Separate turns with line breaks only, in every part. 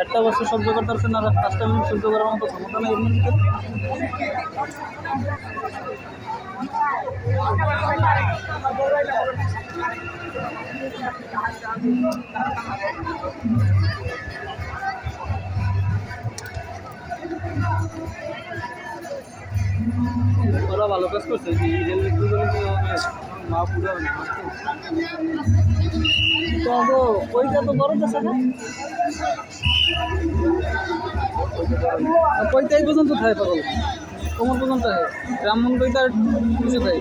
একটা বছর সহ্য করতে পারছেন আর 5টা মিনিট সহ্য করার মতো ক্ষমতা নেই এর মধ্যে। ওরা ভালো কাজ করছে যে মা পুরো তো ওইটা তো বড় আছে না কইতে এই পর্যন্ত থাকে পাগল কোমর পর্যন্ত থাকে ব্রাহ্মণ কইতে আর কিছু থাকে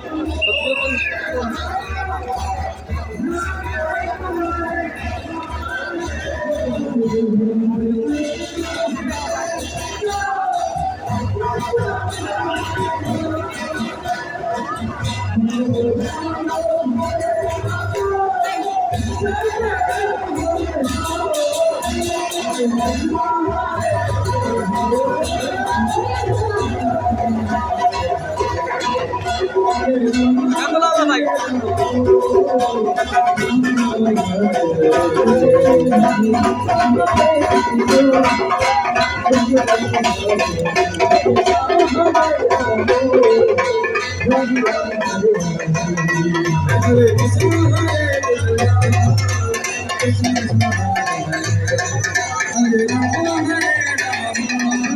ভাই